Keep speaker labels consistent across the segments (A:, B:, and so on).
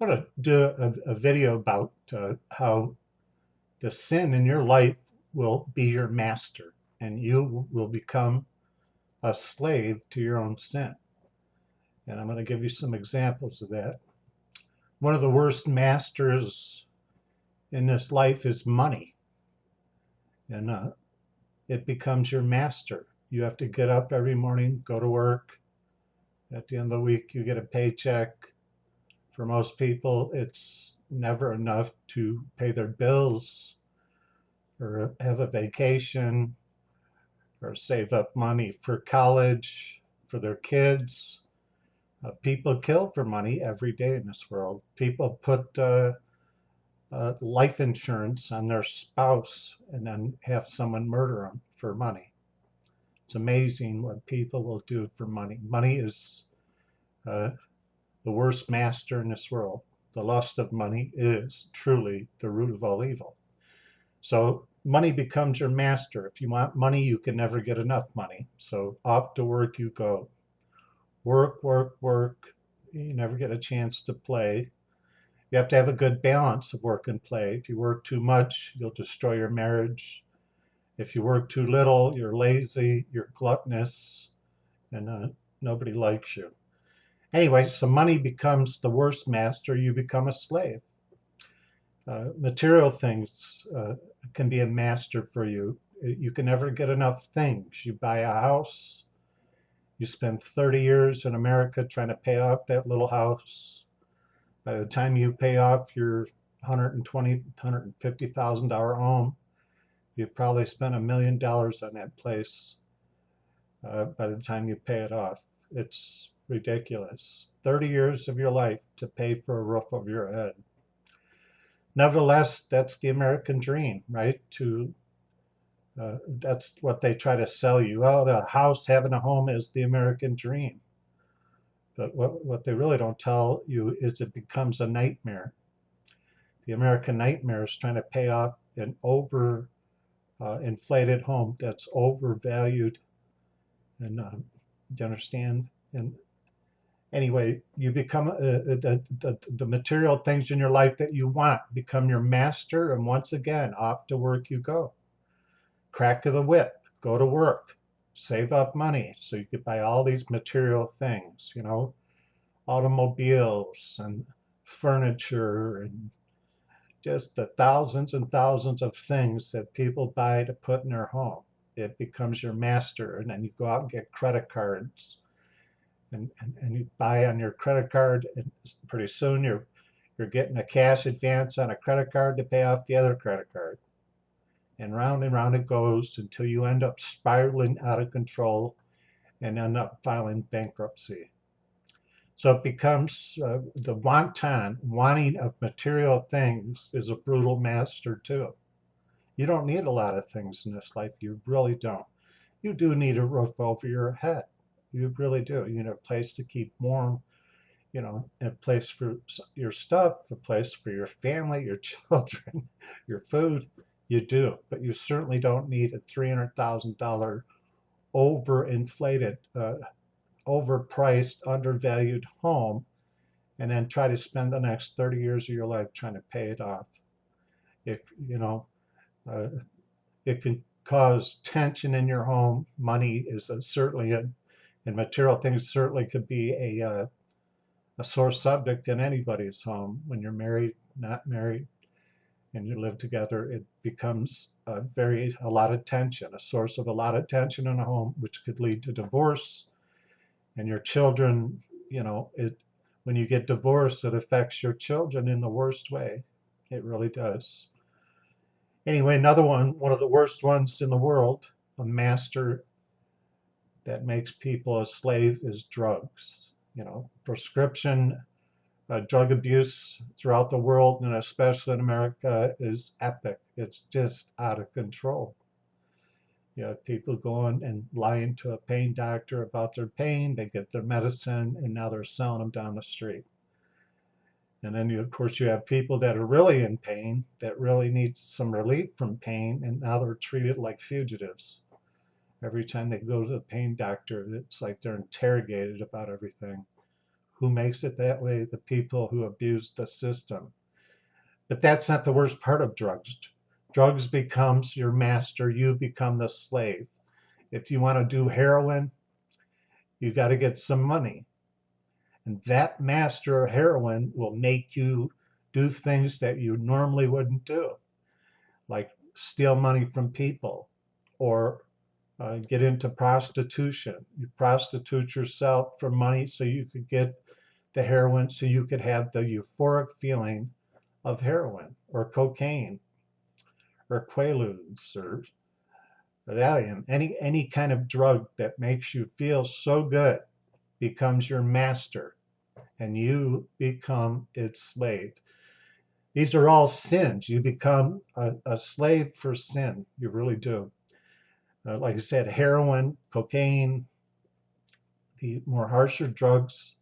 A: I want to do a video about how the sin in your life will be your master and you will become a slave to your own sin. And I'm going to give you some examples of that. One of the worst masters in this life is money, and it becomes your master. You have to get up every morning, go to work. At the end of the week, you get a paycheck. For most people, it's never enough to pay their bills or have a vacation or save up money for college for their kids. People kill for money every day in this world. People put life insurance on their spouse and then have someone murder them for money. It's amazing what people will do for money. Money is uh, the worst master in this world. The lust of money is truly the root of all evil. So money becomes your master. If you want money, you can never get enough money. So off to work you go. Work, work, work. You never get a chance to play. You have to have a good balance of work and play. If you work too much, you'll destroy your marriage. If you work too little, you're lazy, you're gluttonous, and nobody likes you. Anyway, so money becomes the worst master. You become a slave. Material things can be a master for you. You can never get enough things. You buy a house, you spend 30 years in America trying to pay off that little house. By the time you pay off your $120,000, $150,000 home, you've probably spent $1 million on that place by the time you pay it off. It's ridiculous. 30 years of your life to pay for a roof over your head. Nevertheless, that's the American dream, right? That's what they try to sell you. Oh, the house, having a home is the American dream. But what they really don't tell you is it becomes a nightmare. The American nightmare is trying to pay off an over inflated home that's overvalued. And do you understand? And anyway, you become the material things in your life that you want become your master. And once again, off to work you go. Crack of the whip, go to work, save up money so you could buy all these material things, automobiles and furniture and just the thousands and thousands of things that people buy to put in their home. It becomes your master, and then you go out and get credit cards and you buy on your credit card, and pretty soon you're getting a cash advance on a credit card to pay off the other credit card. And round it goes until you end up spiraling out of control and end up filing bankruptcy. So it becomes the wanting of material things is a brutal master too. You don't need a lot of things in this life. You really don't. You do need a roof over your head. You really do. You need a place to keep warm, a place for your stuff, a place for your family, your children, your food. You do, but you certainly don't need a $300,000 overinflated, overpriced, undervalued home and then try to spend the next 30 years of your life trying to pay it off. It, you know, uh, it can cause tension in your home. Money is and material things certainly could be a sore subject in anybody's home. When you're married, not married, and you live together, it becomes a lot of tension, a source of a lot of tension in a home, which could lead to divorce. And your children, when you get divorced, it affects your children in the worst way. It really does. Anyway, another one of the worst ones in the world, a master that makes people a slave is drugs. Prescription drug abuse throughout the world, and especially in America, is epic. It's just out of control. You have people going and lying to a pain doctor about their pain. They get their medicine, and now they're selling them down the street. And then, of course, you have people that are really in pain, that really need some relief from pain, and now they're treated like fugitives. Every time they go to the pain doctor, it's like they're interrogated about everything. Who makes it that way? The people who abuse the system. But that's not the worst part of drugs. Drugs becomes your master, you become the slave. If you want to do heroin, you got to get some money. And that master of heroin will make you do things that you normally wouldn't do, like steal money from people or get into prostitution. You prostitute yourself for money so you could get the heroin, so you could have the euphoric feeling of heroin or cocaine or Quaaludes or Valium. Any kind of drug that makes you feel so good becomes your master, and you become its slave. These are all sins. You become a slave for sin. You really do. Like I said, heroin, cocaine, the more harsher drugs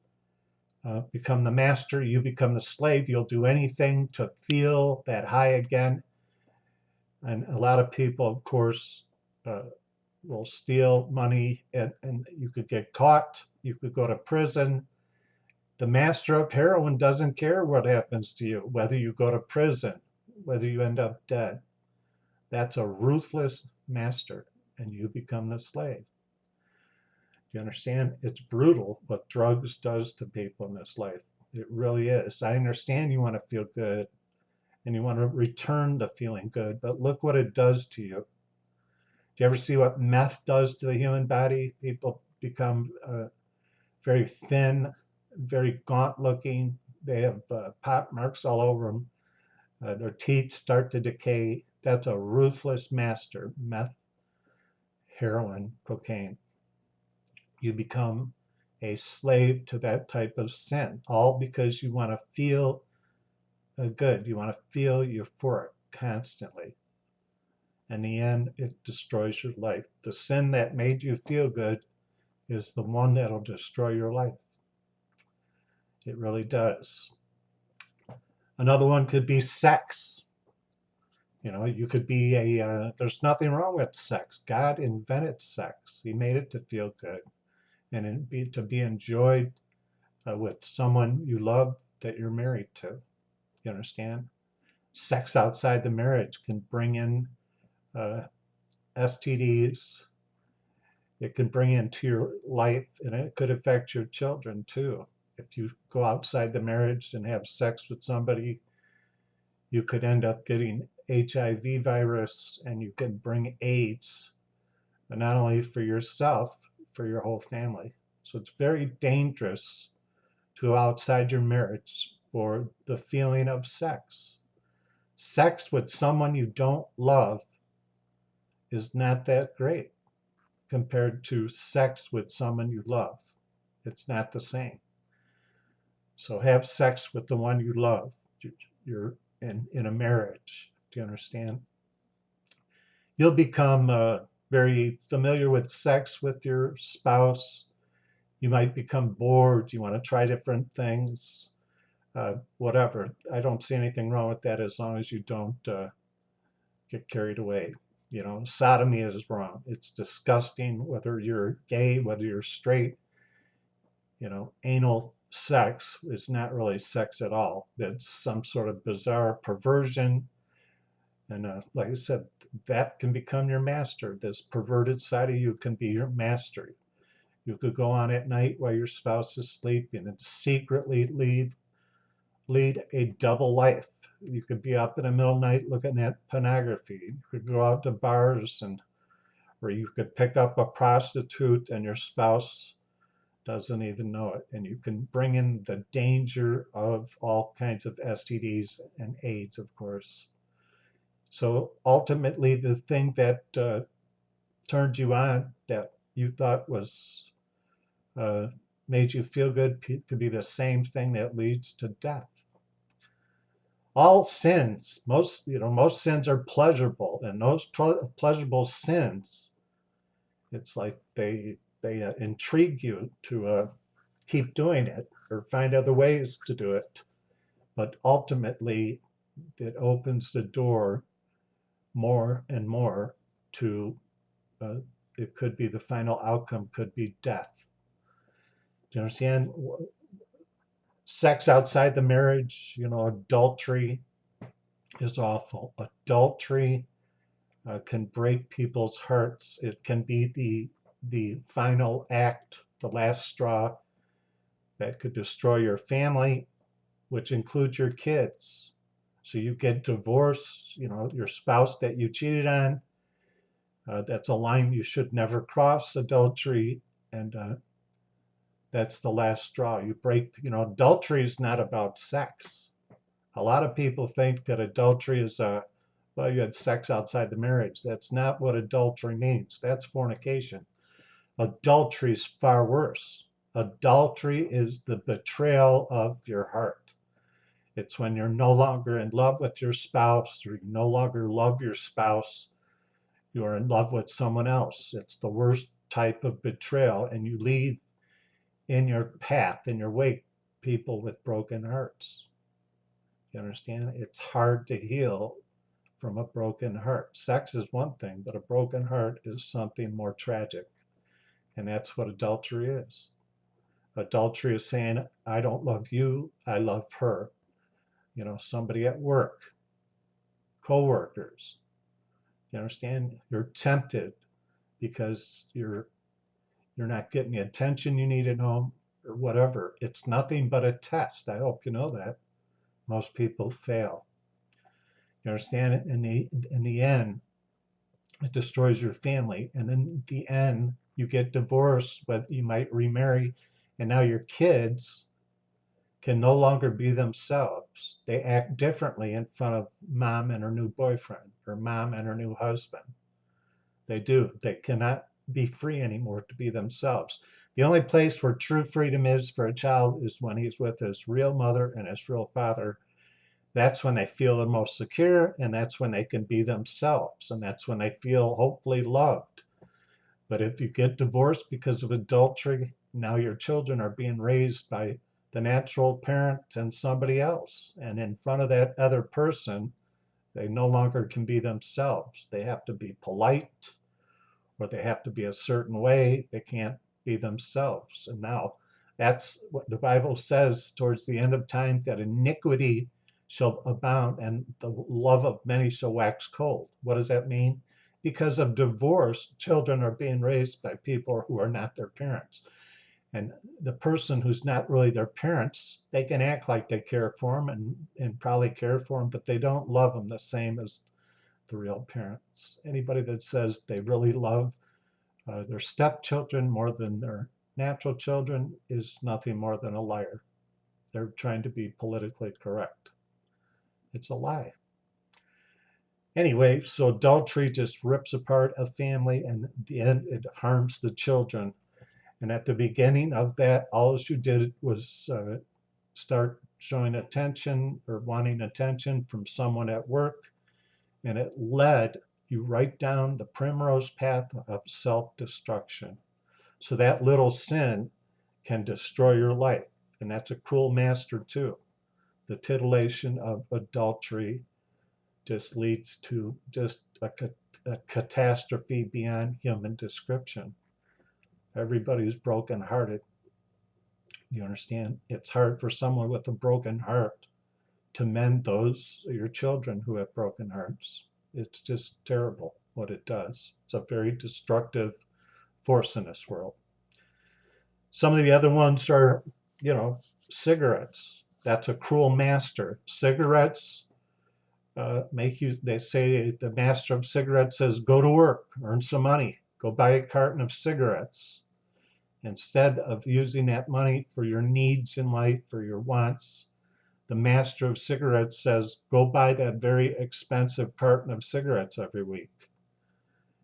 A: become the master. You become the slave. You'll do anything to feel that high again. And a lot of people, of course, uh, will steal money, and you could get caught. You could go to prison. The master of heroin doesn't care what happens to you, whether you go to prison, whether you end up dead. That's a ruthless master, and you become the slave. Do you understand? It's brutal what drugs does to people in this life. It really is. I understand you want to feel good and you want to return to feeling good, but look what it does to you. Do you ever see what meth does to the human body? People become very thin, very gaunt looking. They have pop marks all over them. Their teeth start to decay. That's a ruthless master. Meth, heroin, cocaine. You become a slave to that type of sin, all because you want to feel good. You want to feel euphoric constantly. In the end, it destroys your life. The sin that made you feel good is the one that'll destroy your life. It really does. Another one could be sex. You know, you could be there's nothing wrong with sex. God invented sex. He made it to feel good and to be enjoyed with someone you love that you're married to. You understand? Sex outside the marriage can bring in STDs. It can bring into your life, and it could affect your children too. If you go outside the marriage and have sex with somebody, you could end up getting HIV virus, and you can bring AIDS, and not only for yourself, for your whole family. So it's very dangerous to go outside your marriage for the feeling of sex. Sex with someone you don't love is not that great compared to sex with someone you love. It's not the same. So have sex with the one you love. You're in a marriage. Do you understand? You'll become very familiar with sex with your spouse. You might become bored. You want to try different things, whatever. I don't see anything wrong with that as long as you don't get carried away. You know, sodomy is wrong. It's disgusting, whether you're gay, whether you're straight. You know, anal sex is not really sex at all. It's some sort of bizarre perversion. And like I said, that can become your master. This perverted side of you can be your master. You could go on at night while your spouse is sleeping and secretly lead a double life. You could be up in the middle of the night looking at pornography. You could go out to bars or you could pick up a prostitute and your spouse doesn't even know it. And you can bring in the danger of all kinds of STDs and AIDS, of course. So ultimately, the thing that turned you on, that you thought was made you feel good, could be the same thing that leads to death. All sins, most sins are pleasurable, and those pleasurable sins, it's like they intrigue you to keep doing it or find other ways to do it. But ultimately, it opens the door more and more to it could be the final outcome could be death. Do you understand? Sex outside the marriage, adultery is awful. Adultery can break people's hearts. It can be the final act, the last straw that could destroy your family, which includes your kids. So you get divorced, your spouse that you cheated on. That's a line you should never cross, adultery, and that's the last straw. You break, adultery is not about sex. A lot of people think that adultery is well, you had sex outside the marriage. That's not what adultery means. That's fornication. Adultery is far worse. Adultery is the betrayal of your heart. It's when you're no longer in love with your spouse, or you no longer love your spouse, you are in love with someone else. It's the worst type of betrayal, and you leave in your path, in your wake, people with broken hearts. You understand? It's hard to heal from a broken heart. Sex is one thing, but a broken heart is something more tragic. And that's what adultery is. Adultery is saying, I don't love you, I love her. Somebody at work, co-workers. You understand? You're tempted because you're not getting the attention you need at home or whatever. It's nothing but a test. I hope you know that. Most people fail. You understand? In the end, it destroys your family. And in the end, you get divorced, but you might remarry. And now your kids can no longer be themselves. They act differently in front of mom and her new boyfriend or mom and her new husband. They do. They cannot be free anymore to be themselves. The only place where true freedom is for a child is when he's with his real mother and his real father. That's when they feel the most secure, and that's when they can be themselves, and that's when they feel hopefully loved. But if you get divorced because of adultery, now your children are being raised by the natural parent and somebody else. And in front of that other person, they no longer can be themselves. They have to be polite, or they have to be a certain way. They can't be themselves. And now that's what the Bible says towards the end of time, that iniquity shall abound and the love of many shall wax cold. What does that mean? Because of divorce, children are being raised by people who are not their parents. And the person who's not really their parents, they can act like they care for them and probably care for them, but they don't love them the same as the real parents. Anybody that says they really love their stepchildren more than their natural children is nothing more than a liar. They're trying to be politically correct. It's a lie. Anyway, so adultery just rips apart a family, and at the end, it harms the children. And at the beginning of that, all you did was start showing attention or wanting attention from someone at work, and it led you right down the primrose path of self-destruction. So that little sin can destroy your life, and that's a cruel master too. The titillation of adultery just leads to just a catastrophe beyond human description. Everybody's brokenhearted. You understand? It's hard for someone with a broken heart to mend those, your children who have broken hearts. It's just terrible what it does. It's a very destructive force in this world. Some of the other ones are, cigarettes. That's a cruel master. Cigarettes make you, they say the master of cigarettes says, go to work, earn some money, go buy a carton of cigarettes. Instead of using that money for your needs in life, for your wants, the master of cigarettes says, go buy that very expensive carton of cigarettes every week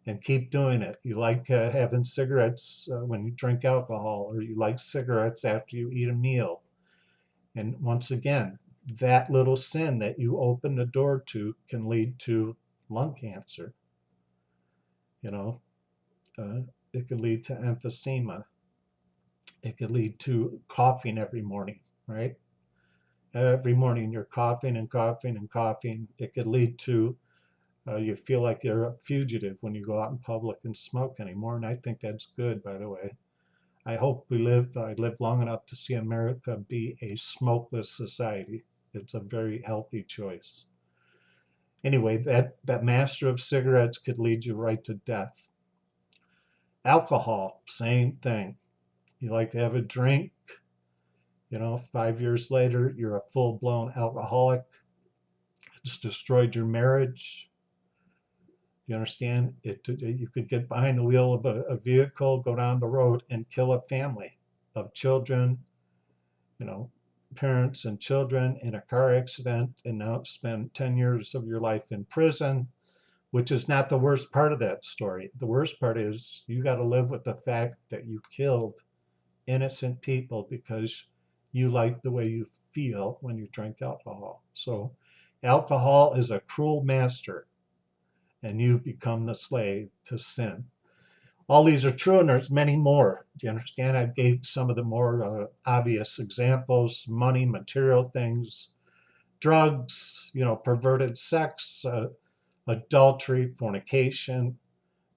A: and keep doing it. You like having cigarettes when you drink alcohol, or you like cigarettes after you eat a meal. And once again, that little sin that you open the door to can lead to lung cancer. It could lead to emphysema. It could lead to coughing every morning, right? Every morning you're coughing and coughing and coughing. It could lead to you feel like you're a fugitive when you go out in public and smoke anymore. And I think that's good, by the way. I live long enough to see America be a smokeless society. It's a very healthy choice. Anyway, that master of cigarettes could lead you right to death. Alcohol, same thing. You like to have a drink, 5 years later, you're a full-blown alcoholic. It's destroyed your marriage. You understand? You could get behind the wheel of a vehicle, go down the road, and kill a family of children, you know, parents and children in a car accident, and now spend 10 years of your life in prison, which is not the worst part of that story. The worst part is you got to live with the fact that you killed innocent people because you like the way you feel when you drink alcohol. So alcohol is a cruel master, and you become the slave to sin. All these are true, and there's many more. Do you understand? I gave some of the more obvious examples: money, material things, drugs, perverted sex, adultery, fornication,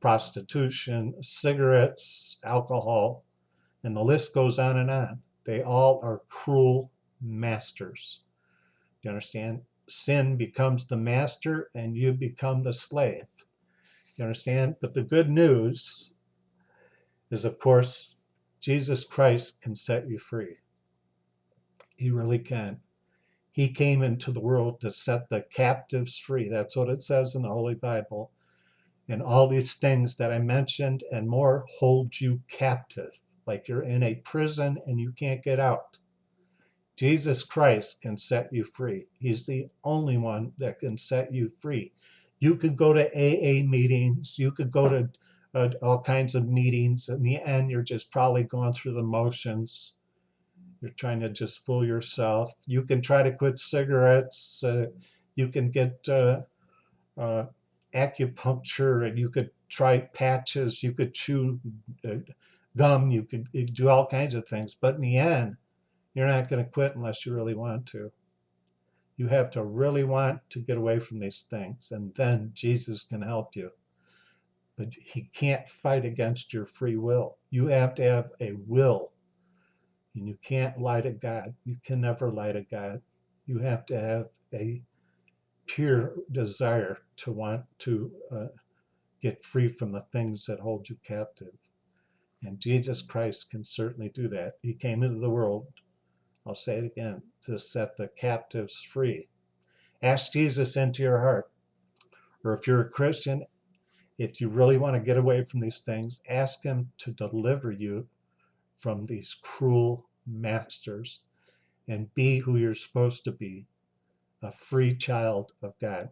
A: prostitution, cigarettes, alcohol, and the list goes on and on. They all are cruel masters. Do you understand? Sin becomes the master and you become the slave. You understand? But the good news is, of course, Jesus Christ can set you free. He really can. He came into the world to set the captives free. That's what it says in the Holy Bible. And all these things that I mentioned and more hold you captive, like you're in a prison and you can't get out. Jesus Christ can set you free. He's the only one that can set you free. You could go to AA meetings, you could go to all kinds of meetings. In the end, you're just probably going through the motions. You're trying to just fool yourself. You can try to quit cigarettes. You can get acupuncture, and you could try patches. You could chew gum. You could do all kinds of things. But in the end, you're not going to quit unless you really want to. You have to really want to get away from these things, and then Jesus can help you. But he can't fight against your free will. You have to have a will. And you can't lie to God. You can never lie to God. You have to have a pure desire to want to get free from the things that hold you captive. And Jesus Christ can certainly do that. He came into the world, I'll say it again, to set the captives free. Ask Jesus into your heart. Or if you're a Christian, if you really want to get away from these things, ask him to deliver you from these cruel masters and be who you're supposed to be, a free child of God.